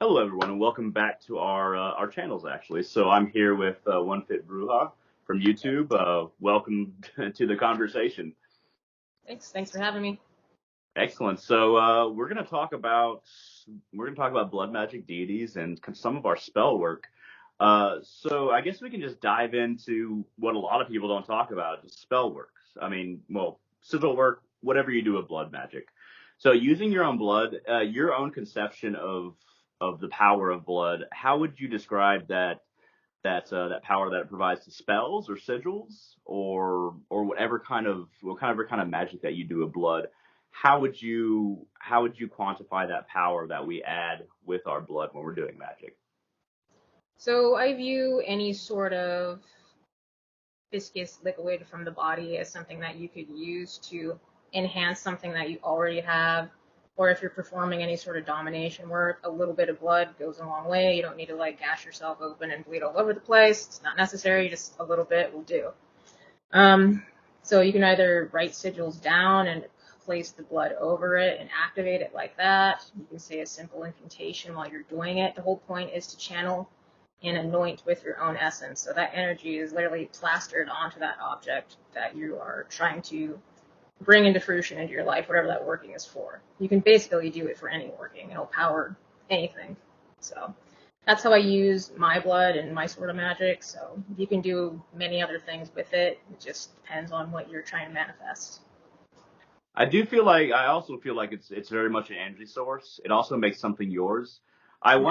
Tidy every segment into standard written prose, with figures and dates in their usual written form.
Hello, everyone, and welcome back to our channels. Actually, so I'm here with 1FitBruja from YouTube. Welcome to the conversation. Thanks for having me. Excellent. So we're gonna talk about blood magic deities and some of our spell work. So I guess we can just dive into what a lot of people don't talk about: is spell work. I mean, well, sigil work, whatever you do with blood magic. So using your own blood, your own conception of the power of blood, how would you describe that power that it provides to spells or sigils or whatever kind of magic that you do with blood? How would you quantify that power that we add with our blood when we're doing magic? So I view any sort of viscous liquid from the body as something that you could use to enhance something that you already have. Or if you're performing any sort of domination work, a little bit of blood goes a long way. You don't need to gash yourself open and bleed all over the place. It's not necessary. Just a little bit will do. So you can either write sigils down and place the blood over it and activate it like that. You can say a simple incantation while you're doing it. The whole point is to channel and anoint with your own essence. So that energy is literally plastered onto that object that you are trying to bring into fruition into your life, whatever that working is for. You can basically do it for any working. It'll power anything. So that's how I use my blood and my sort of magic. So you can do many other things with it. It just depends on what you're trying to manifest. I also feel like it's very much an energy source. It also makes something yours. I Yeah.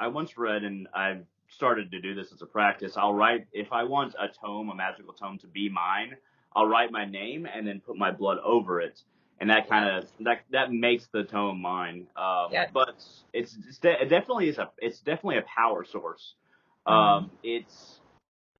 once read, and I've started to do this as a practice. I'll write if I want a magical tome to be mine. I'll write my name and then put my blood over it, and that kind Yeah. of that makes the tome mine. Yeah. But it's definitely a power source. Mm-hmm.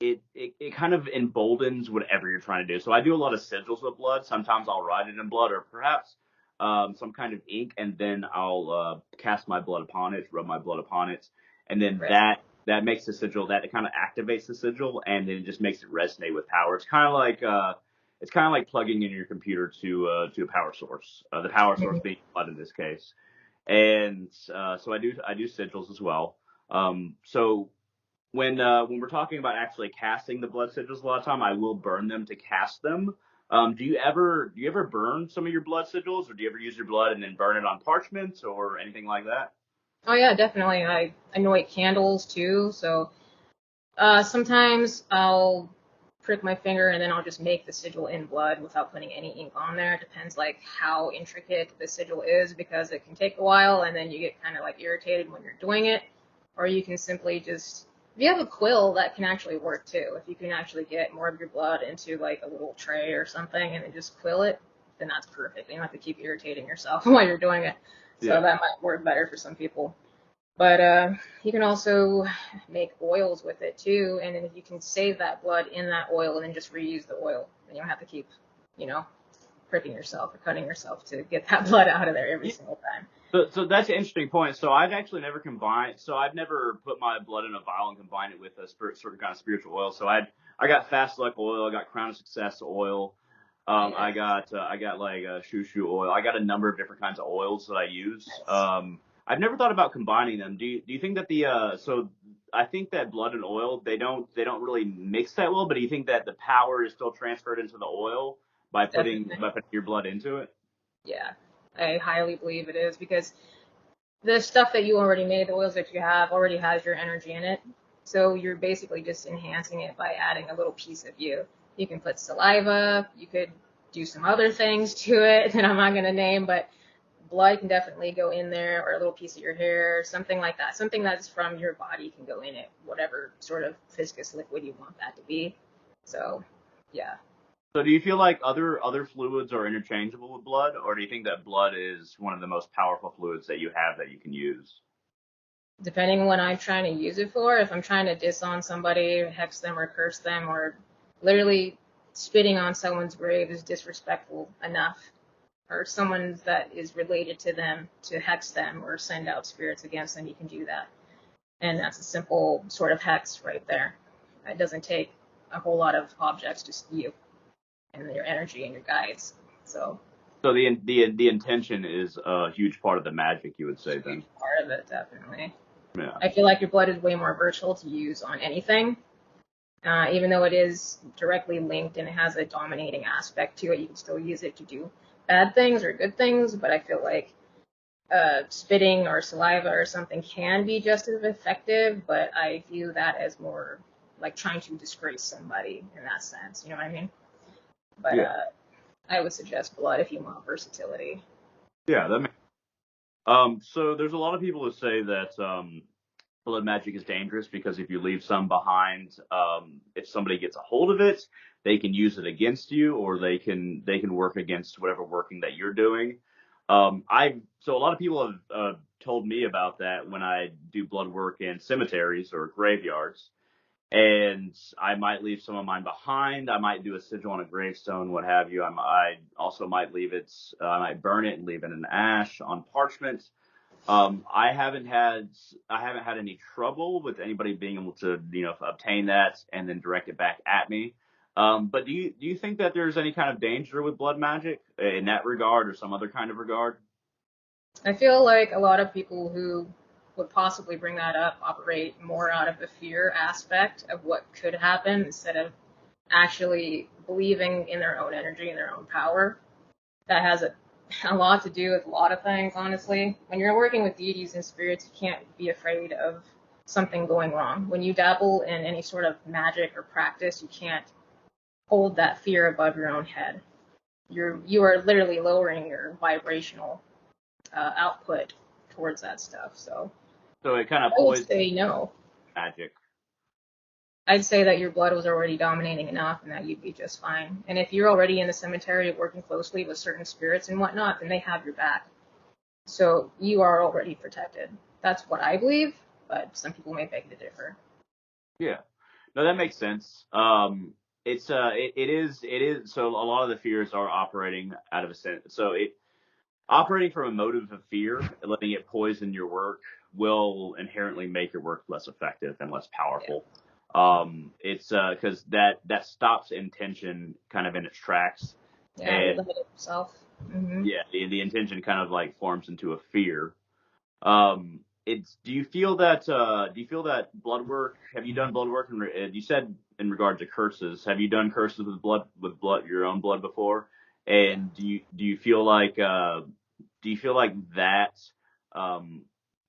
It kind of emboldens whatever you're trying to do. So I do a lot of sigils with blood. Sometimes I'll write it in blood, or perhaps some kind of ink, and then I'll cast my blood upon it, rub my blood upon it, and then Right. that makes the sigil, that it kind of activates the sigil, and then it just makes it resonate with power. It's kind of like plugging in your computer to a power source. The power source Mm-hmm. being blood in this case, and so I do sigils as well. So when we're talking about actually casting the blood sigils, a lot of time I will burn them to cast them. Do you ever burn some of your blood sigils, or do you ever use your blood and then burn it on parchment or anything like that? Oh yeah, definitely. I anoint candles too. So sometimes I'll prick my finger and then I'll just make the sigil in blood without putting any ink on there. It depends how intricate the sigil is because it can take a while and then you get kind of irritated when you're doing it. Or you can simply just, if you have a quill, that can actually work too. If you can actually get more of your blood into a little tray or something and then just quill it, then that's perfect. You don't have to keep irritating yourself while you're doing it. So Yeah. that might work better for some people. But you can also make oils with it too, and then you can save that blood in that oil and then just reuse the oil. And you don't have to keep, you know, pricking yourself or cutting yourself to get that blood out of there every Yeah. single time. So that's an interesting point. So I've actually never combined. So I've never put my blood in a vial and combined it with a certain kind of spiritual oil. So I got fast luck oil. I got crown of success oil. Nice. I got shoo oil. I got a number of different kinds of oils that I use. I've never thought about combining them. Do you think that so I think that blood and oil, they don't really mix that well, but do you think that the power is still transferred into the oil by putting Definitely. by putting your blood into it? Yeah. I highly believe it is because the stuff that you already made, the oils that you have, already has your energy in it. So you're basically just enhancing it by adding a little piece of you. You can put saliva, you could do some other things to it that I'm not going to name, but blood can definitely go in there, or a little piece of your hair, something like that. Something that's from your body can go in it, whatever sort of viscous liquid you want that to be. So, yeah. So do you feel like other fluids are interchangeable with blood, or do you think that blood is one of the most powerful fluids that you have that you can use? Depending on what I'm trying to use it for, if I'm trying to diss on somebody, hex them, or curse them, or literally spitting on someone's grave is disrespectful enough, or someone that is related to them to hex them or send out spirits against them, you can do that. And that's a simple sort of hex right there. It doesn't take a whole lot of objects, just you and your energy and your guides. So So the intention is a huge part of the magic, you would say Huge then. part of it, definitely. Yeah. I feel like your blood is way more versatile to use on anything. Even though it is directly linked and it has a dominating aspect to it, you can still use it to do bad things or good things. But I feel like spitting or saliva or something can be just as effective, but I view that as more like trying to disgrace somebody in that sense. You know what I mean? But Yeah. I would suggest blood if you want versatility. Yeah. So there's a lot of people who say that blood magic is dangerous because if you leave some behind, if somebody gets a hold of it, they can use it against you, or they can work against whatever working that you're doing. So a lot of people have told me about that when I do blood work in cemeteries or graveyards, and I might leave some of mine behind. I might do a sigil on a gravestone, what have you. I also might leave it. I might burn it and leave it in ash on parchment. I haven't had any trouble with anybody being able to, obtain that and then direct it back at me. But do you think that there's any kind of danger with blood magic in that regard or some other kind of regard? I feel like a lot of people who would possibly bring that up operate more out of the fear aspect of what could happen instead of actually believing in their own energy and their own power. That has a lot to do with a lot of things, honestly. When you're working with deities and spirits, you can't be afraid of something going wrong. When you dabble in any sort of magic or practice, you can't hold that fear above your own head. You are literally lowering your vibrational output towards that stuff. So So it kind of I would poisons say no. magic. I'd say that your blood was already dominating enough and that you'd be just fine. And if you're already in the cemetery working closely with certain spirits and whatnot, then they have your back. So you are already protected. That's what I believe, but some people may beg to differ. Yeah. No, that makes sense. It is. So a lot of the fears are operating out of a sense. So operating from a motive of fear, letting it poison your work, will inherently make your work less effective and less Yeah, powerful. It's because that stops intention kind of in its tracks, yeah, you and limit yourself. Hmm. yeah, the intention kind of like forms into a fear. It's do you feel that blood work? Have you done blood work? You said in regard to curses. Have you done curses with blood your own blood before? Yeah. And do you feel like that um,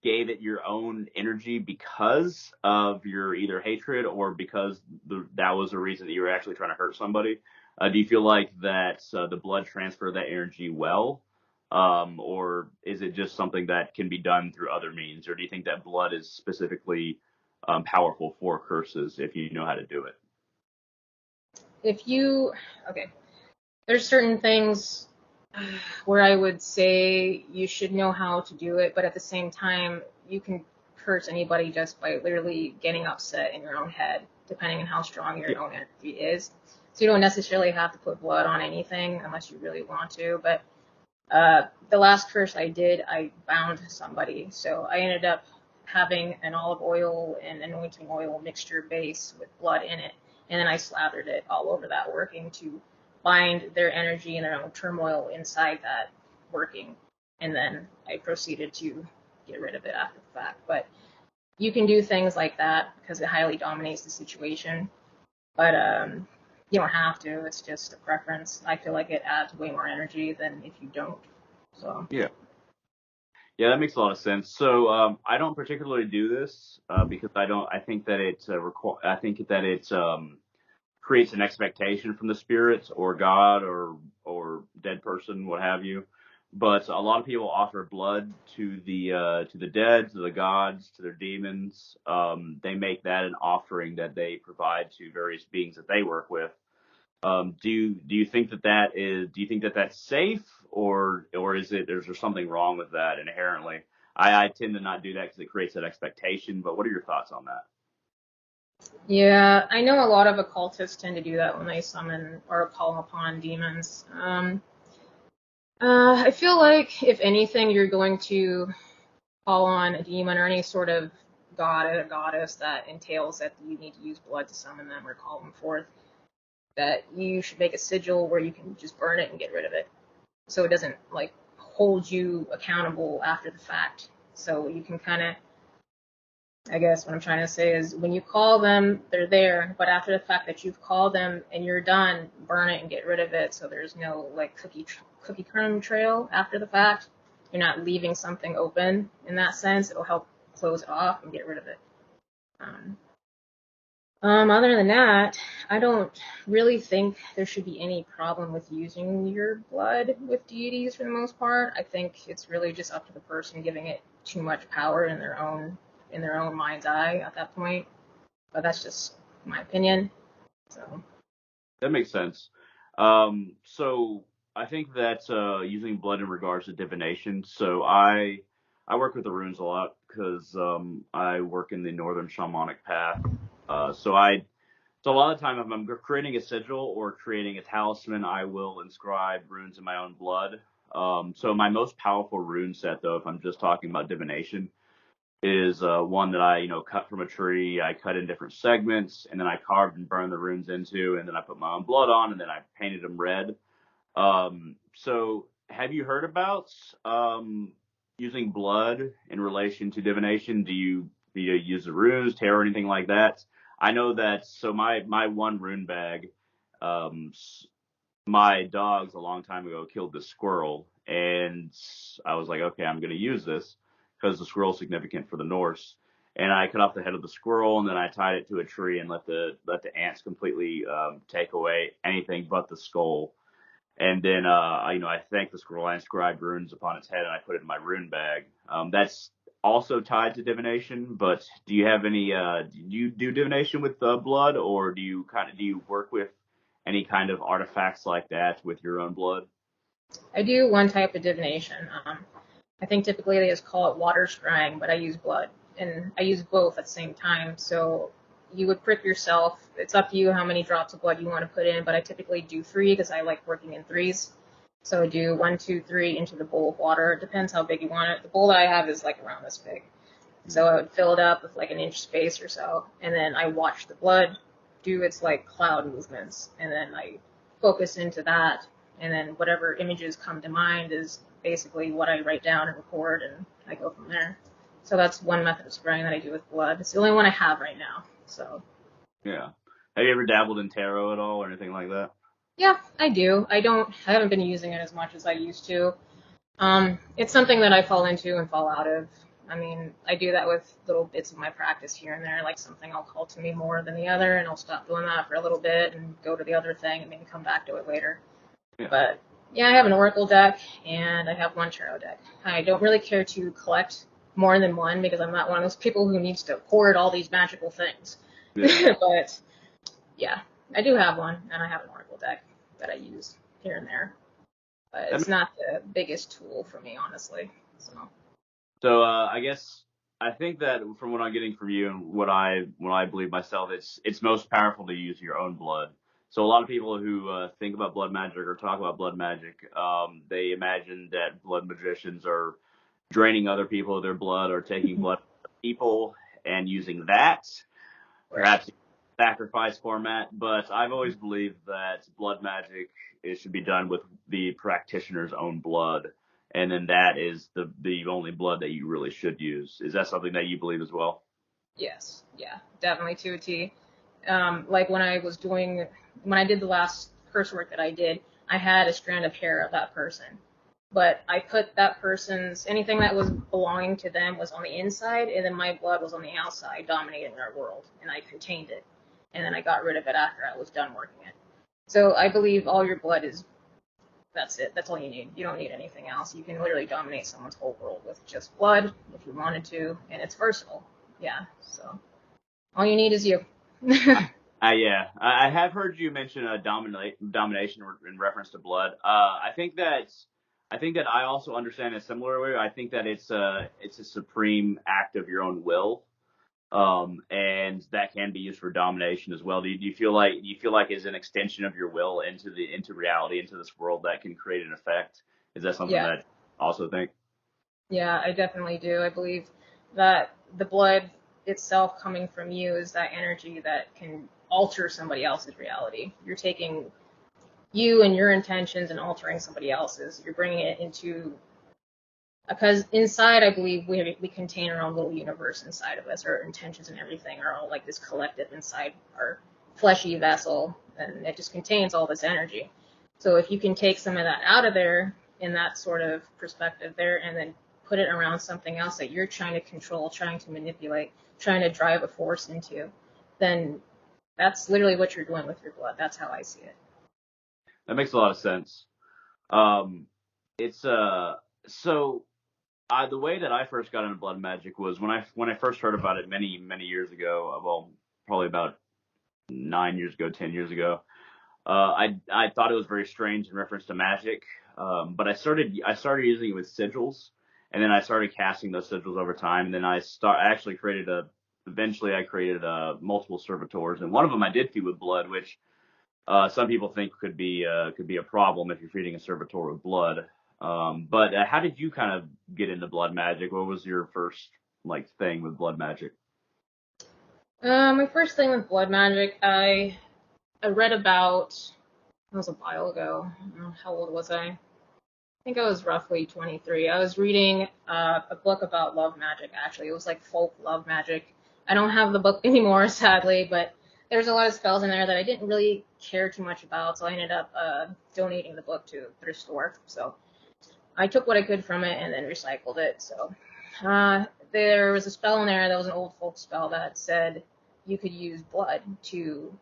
gave it your own energy because of your either hatred or because that was the reason that you were actually trying to hurt somebody? Do you feel like that the blood transferred that energy well? Or is it just something that can be done through other means? Or do you think that blood is specifically powerful for curses if you know how to do it? If you, okay, there's certain things where I would say you should know how to do it, but at the same time, you can curse anybody just by literally getting upset in your own head, depending on how strong Yeah. your own energy is. So you don't necessarily have to put blood on anything unless you really want to. But the last curse I did, I bound somebody. So I ended up having an olive oil and anointing oil mixture base with blood in it. And then I slathered it all over that working to bind their energy and their own turmoil inside that working. And then I proceeded to get rid of it after the fact. But you can do things like that because it highly dominates the situation. But you don't have to. It's just a preference. I feel like it adds way more energy than if you don't. So Yeah. Yeah, that makes a lot of sense. So I don't particularly do this because I don't. I think that I think that it creates an expectation from the spirits or God or dead person, what have you. But a lot of people offer blood to the dead, to the gods, to their demons. They make that an offering that they provide to various beings that they work with. Do you think that that's safe, or is there something wrong with that inherently? I tend to not do that because it creates that expectation. But what are your thoughts on that? yeah, I know a lot of occultists tend to do that when they summon or call upon demons. I feel like if anything, you're going to call on a demon or any sort of god or goddess that entails that you need to use blood to summon them or call them forth. That you should make a sigil where you can just burn it and get rid of it. so it doesn't like hold you accountable after the fact. So you can kind of, I guess what I'm trying to say is when you call them, they're there, but after the fact that you've called them and you're done, burn it and get rid of it so there's no like cookie crumb trail after the fact. You're not leaving something open in that sense. It'll help close it off and get rid of it. Other than that, I don't really think there should be any problem with using your blood with deities for the most part. I think it's really just up to the person giving it too much power in their own mind's eye at that point. But that's just my opinion. So That makes sense. So I think that using blood in regards to divination. So I work with the runes a lot because I work in the northern shamanic path. So a lot of the time, if I'm creating a sigil or creating a talisman, I will inscribe runes in my own blood. So my most powerful rune set, though, if I'm just talking about divination, is one that I, cut from a tree. I cut in different segments, and then I carved and burned the runes into, and then I put my own blood on, and then I painted them red. So have you heard about using blood in relation to divination? Do you use the runes, tarot, or anything like that? I know that. So my one rune bag, um, my dogs a long time ago killed this squirrel, and I was like, okay, I'm going to use this because the squirrel's significant for the Norse. And I cut off the head of the squirrel, and then I tied it to a tree and let the ants completely take away anything but the skull. And then I thanked the squirrel. I inscribed runes upon its head, and I put it in my rune bag. That's also tied to divination. But do you have any? Do you do divination with blood, or do you work with any kind of artifacts like that with your own blood? I do one type of divination. I think typically they just call it water scrying, but I use blood, and I use both at the same time. So you would prick yourself. It's up to you how many drops of blood you want to put in, but I typically do 3 because I like working in threes. So I do 1, 2, 3 into the bowl of water. It depends how big you want it. The bowl that I have is like around this big. So I would fill it up with like an inch space or so, and then I watch the blood do its like cloud movements, and then I focus into that, and then whatever images come to mind is basically what I write down and record, and I go from there. So that's one method of spraying that I do with blood. It's the only one I have right now. So Yeah. Have you ever dabbled in tarot at all or anything like that? yeah, I do. I haven't been using it as much as I used to. It's something that I fall into and fall out of. I mean, I do that with little bits of my practice here and there, like something I'll call to me more than the other, and I'll stop doing that for a little bit and go to the other thing and maybe come back to it later. Yeah. But yeah, I have an Oracle deck and I have one Tarot deck. I don't really care to collect more than one because I'm not one of those people who needs to hoard all these magical things. Yeah. But yeah, I do have one, and I have an Oracle deck that I use here and there. But That it's not the biggest tool for me, honestly. So I think that from what I'm getting from you and what I believe myself, it's most powerful to use your own blood. So a lot of people who think about blood magic or talk about blood magic, they imagine that blood magicians are draining other people of their blood or taking blood from people and using that, Right. perhaps in sacrifice format. But I've always believed that blood magic should be done with the practitioner's own blood, and then that is the only blood that you really should use. Is that something that you believe as well? Yes. Yeah. Definitely to a T. Like when I did the last curse work that I did, I had a strand of hair of that person. But I put that person's, anything that was belonging to them was on the inside, and then my blood was on the outside, dominating their world, and I contained it. And then I got rid of it after I was done working it. So I believe all your blood is, that's it. That's all you need. You don't need anything else. You can literally dominate someone's whole world with just blood if you wanted to, and it's versatile. Yeah, so all you need is you. Yeah, I have heard you mention domination in reference to blood. I think that I also understand a similar way. I think that it's a supreme act of your own will, and that can be used for domination as well. Do you feel like it's an extension of your will into reality, into this world that can create an effect? Is that something Yeah, that you also think? yeah, I definitely do. I believe that the blood itself coming from you is that energy that can alter somebody else's reality. You're taking you and your intentions and altering somebody else's. You're bringing it into, because inside, I believe we contain our own little universe inside of us. Our intentions and everything are all like this collective inside our fleshy vessel, and it just contains all this energy. So if you can take some of that out of there in that sort of perspective there, and then put it around something else that you're trying to control, trying to manipulate, trying to drive a force into, then that's literally what you're doing with your blood. That's how I see it. That makes a lot of sense. Um, it's so the way that I first got into blood magic was when I first heard about it many years ago. Well, probably about 9 years ago, 10 years ago. I thought it was very strange in reference to magic, but I started using it with sigils, and then I started casting those sigils over time. And then I actually created eventually I created multiple servitors, and one of them I did feed with blood, which some people think could be a problem if you're feeding a servitor with blood. But how did you kind of get into blood magic? What was your first thing with blood magic? My first thing with blood magic, I read about, it was a while ago. I don't know, how old was I? I think I was roughly 23. I was reading a book about love magic, actually. It was like folk love magic. I don't have the book anymore, sadly, but there's a lot of spells in there that I didn't really care too much about, so I ended up donating the book to a thrift store. So I took what I could from it and then recycled it. So there was a spell in there that was an old folk spell that said you could use blood to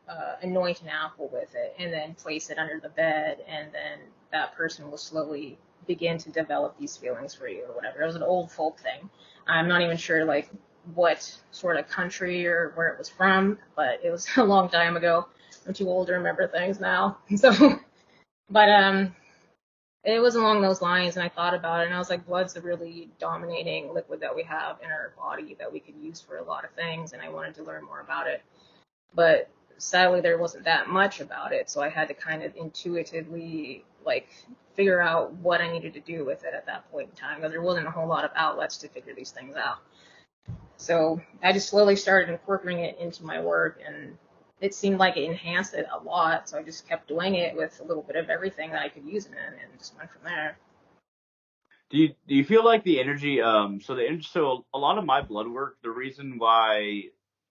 anoint an apple with it and then place it under the bed, and then that person will slowly begin to develop these feelings for you or whatever. It was an old folk thing. I'm not even sure like what sort of country or where it was from, but it was a long time ago. I'm too old to remember things now. So, but it was along those lines, and I thought about it, and I was like, blood's a really dominating liquid that we have in our body that we could use for a lot of things, and I wanted to learn more about it. But sadly, there wasn't that much about it, so I had to kind of intuitively figure out what I needed to do with it at that point in time, because there wasn't a whole lot of outlets to figure these things out. So I just slowly started incorporating it into my work, and it seemed like it enhanced it a lot. So I just kept doing it with a little bit of everything that I could use in it, and just went from there. Do you feel like the energy so a lot of my blood work, the reason why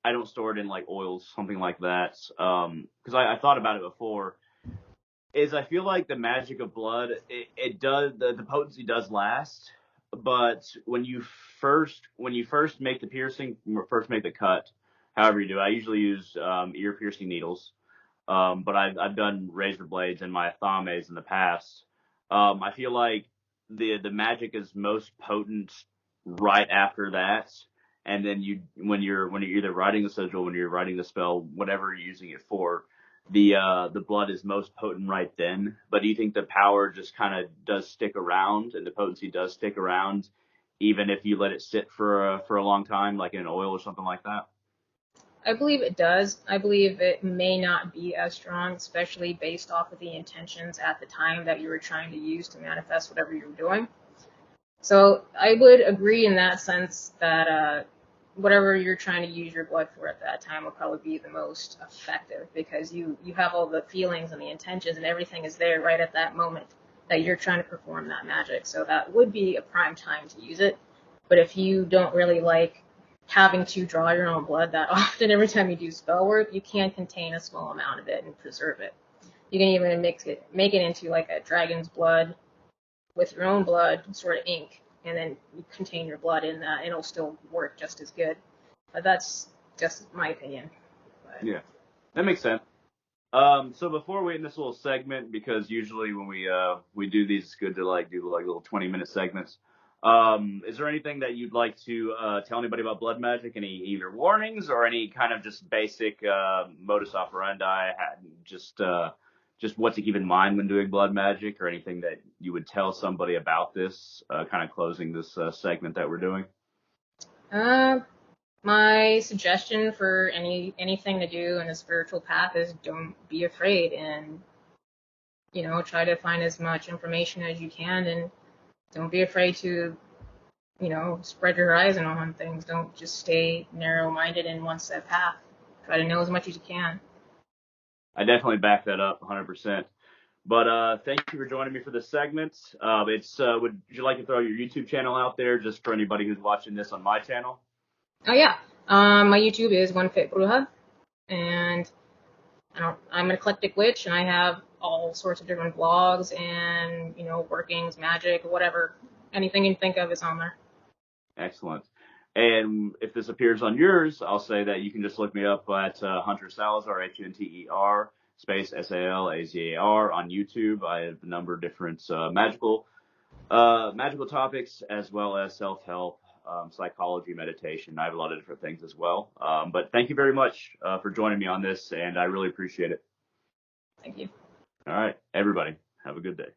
I don't store it in like oils, something like that, because I thought about it before, is I feel like the magic of blood, it does, the potency does last, but when you first make the piercing, first make the cut, however you do, I usually use ear piercing needles, but I've done razor blades and my athames in the past. I feel like the magic is most potent right after that, and then when you're either writing the sigil, when you're writing the spell, whatever you're using it for, the blood is most potent right then. But do you think the power just kind of does stick around, and the potency does stick around, even if you let it sit for a long time, like in an oil or something like that? I believe it does. I believe it may not be as strong, especially based off of the intentions at the time that you were trying to use to manifest whatever you were doing. So I would agree in that sense that whatever you're trying to use your blood for at that time will probably be the most effective, because you have all the feelings and the intentions and everything is there right at that moment that you're trying to perform that magic. So that would be a prime time to use it. But if you don't really like having to draw your own blood that often every time you do spell work, you can contain a small amount of it and preserve it. You can even make it into like a dragon's blood with your own blood, sort of ink, and then you contain your blood in that, and it'll still work just as good. But that's just my opinion. But Yeah, that makes sense. So before we end this little segment, because usually when we do these, it's good to do like little 20-minute segments. Is there anything that you'd like to tell anybody about blood magic? Any either warnings or any kind of just basic modus operandi? Just what to keep in mind when doing blood magic, or anything that you would tell somebody about this? Kind of closing this segment that we're doing. uh, my suggestion for anything to do in a spiritual path is don't be afraid, and try to find as much information as you can, and don't be afraid to spread your horizon on things. Don't just stay narrow-minded in one set path. Try to know as much as you can. I definitely back that up 100%. But thank you for joining me for this segment. Would you like to throw your YouTube channel out there just for anybody who's watching this on my channel? Oh yeah. My YouTube is 1FitBruja, and I'm an eclectic witch, and I have all sorts of different vlogs and workings, magic, whatever, anything you can think of is on there. Excellent. And if this appears on yours, I'll say that you can just look me up at Hunter Salazar, Hunter space Salazar on YouTube. I have a number of different magical topics, as well as self-help, psychology, meditation. I have a lot of different things as well. But thank you very much for joining me on this, and I really appreciate it. Thank you. All right, everybody, have a good day.